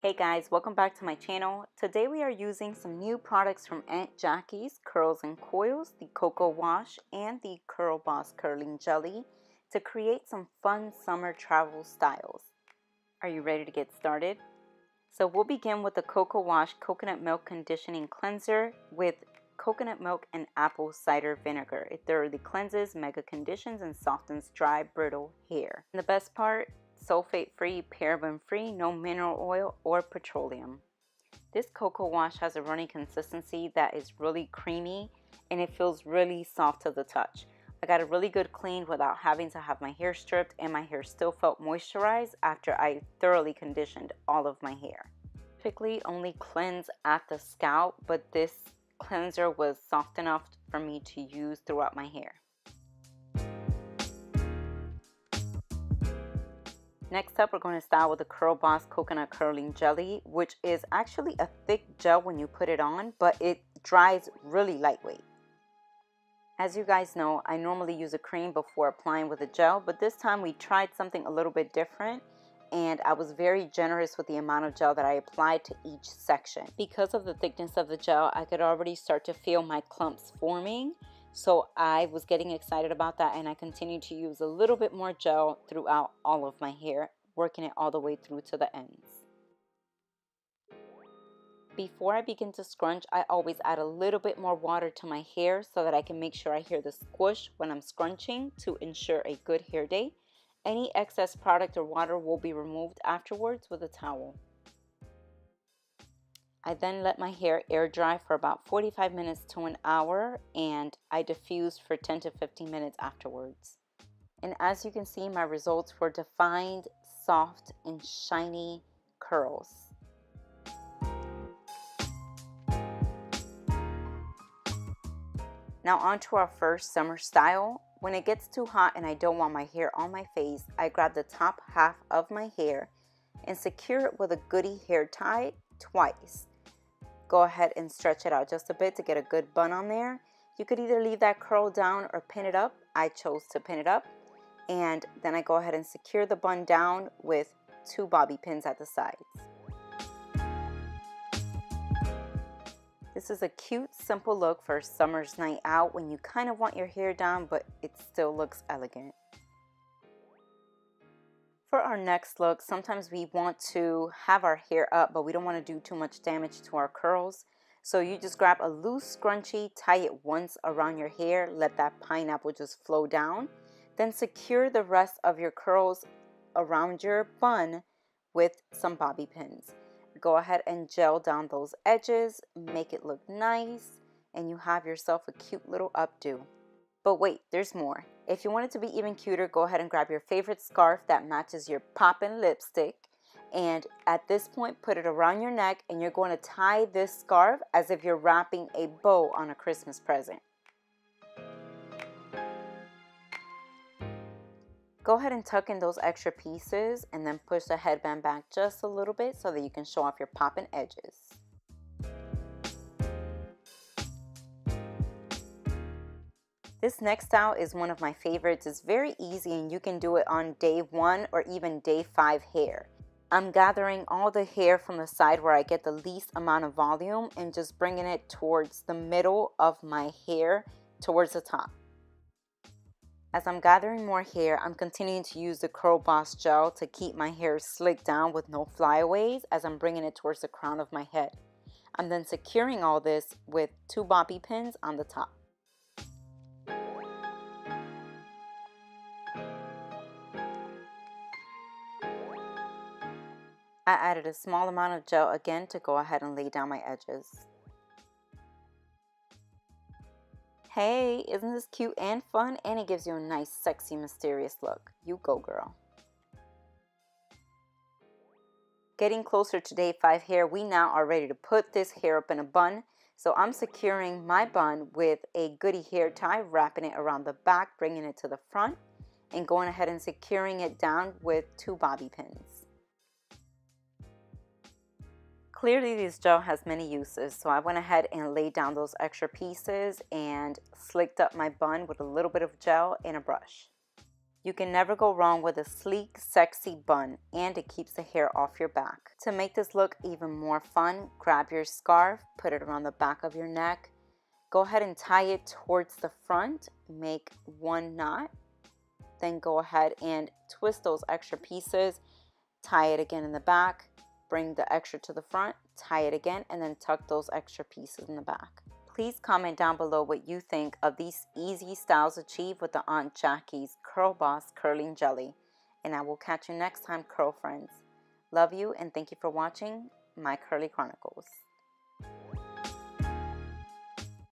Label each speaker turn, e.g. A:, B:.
A: Hey guys, welcome back to my channel. Today we are using some new products from Aunt Jackie's Curls and Coils, the Cocoa Wash and the Curl Boss Curling Jelly to create some fun summer travel styles. Are you ready to get started? So we'll begin with the Cocoa Wash Coconut Milk Conditioning Cleanser with coconut milk and apple cider vinegar. It thoroughly cleanses, mega conditions, and softens dry, brittle hair. And the best part, sulfate-free, paraben-free, no mineral oil or petroleum. This cocoa wash has a runny consistency that is really creamy and it feels really soft to the touch. I got a really good clean without having to have my hair stripped, and my hair still felt moisturized after I thoroughly conditioned all of my hair. Typically only cleanse at the scalp, but this cleanser was soft enough for me to use throughout my hair. Next up, we're going to style with the Curl Boss Coconut Curling Jelly, which is actually a thick gel when you put it on, but it dries really lightweight. As you guys know, I normally use a cream before applying with a gel, but this time we tried something a little bit different, and I was very generous with the amount of gel that I applied to each section. Because of the thickness of the gel, I could already start to feel my clumps forming. So I was getting excited about that, and I continued to use a little bit more gel throughout all of my hair, working it all the way through to the ends. Before I begin to scrunch, I always add a little bit more water to my hair so that I can make sure I hear the squish when I'm scrunching to ensure a good hair day. Any excess product or water will be removed afterwards with a towel. I then let my hair air dry for about 45 minutes to an hour, and I diffused for 10 to 15 minutes afterwards. And as you can see, my results were defined, soft, and shiny curls. Now on to our first summer style. When it gets too hot and I don't want my hair on my face, I grab the top half of my hair and secure it with a goodie hair tie twice. Go ahead and stretch it out just a bit to get a good bun on there. You could either leave that curl down or pin it up. I chose to pin it up, and then I go ahead and secure the bun down with 2 bobby pins at the sides. This is a cute, simple look for a summer's night out when you kind of want your hair down, but it still looks elegant. For our next look, sometimes we want to have our hair up, but we don't want to do too much damage to our curls. So you just grab a loose scrunchie, tie it once around your hair, let that pineapple just flow down. Then secure the rest of your curls around your bun with some bobby pins. Go ahead and gel down those edges, make it look nice, and you have yourself a cute little updo. But wait, there's more. If you want it to be even cuter, go ahead and grab your favorite scarf that matches your poppin' lipstick. And at this point, put it around your neck, and you're going to tie this scarf as if you're wrapping a bow on a Christmas present. Go ahead and tuck in those extra pieces and then push the headband back just a little bit so that you can show off your poppin' edges. This next style is one of my favorites. It's very easy and you can do it on day 1 or even day 5 hair. I'm gathering all the hair from the side where I get the least amount of volume and just bringing it towards the middle of my hair towards the top. As I'm gathering more hair, I'm continuing to use the Curl Boss gel to keep my hair slicked down with no flyaways as I'm bringing it towards the crown of my head. I'm then securing all this with 2 bobby pins on the top. I added a small amount of gel again to go ahead and lay down my edges. Hey, isn't this cute and fun? And it gives you a nice, sexy, mysterious look. You go, girl. Getting closer to day 5 hair, we now are ready to put this hair up in a bun. So I'm securing my bun with a goodie hair tie, wrapping it around the back, bringing it to the front, and going ahead and securing it down with 2 bobby pins. Clearly this gel has many uses, so I went ahead and laid down those extra pieces and slicked up my bun with a little bit of gel and a brush. You can never go wrong with a sleek, sexy bun, and it keeps the hair off your back. To make this look even more fun, grab your scarf, put it around the back of your neck. Go ahead and tie it towards the front, make one knot. Then go ahead and twist those extra pieces, tie it again in the back, bring the extra to the front, tie it again, and then tuck those extra pieces in the back. Please comment down below what you think of these easy styles achieved with the Aunt Jackie's Curl Boss Curling Jelly. And I will catch you next time, Curl Friends. Love you and thank you for watching my Curly Chronicles.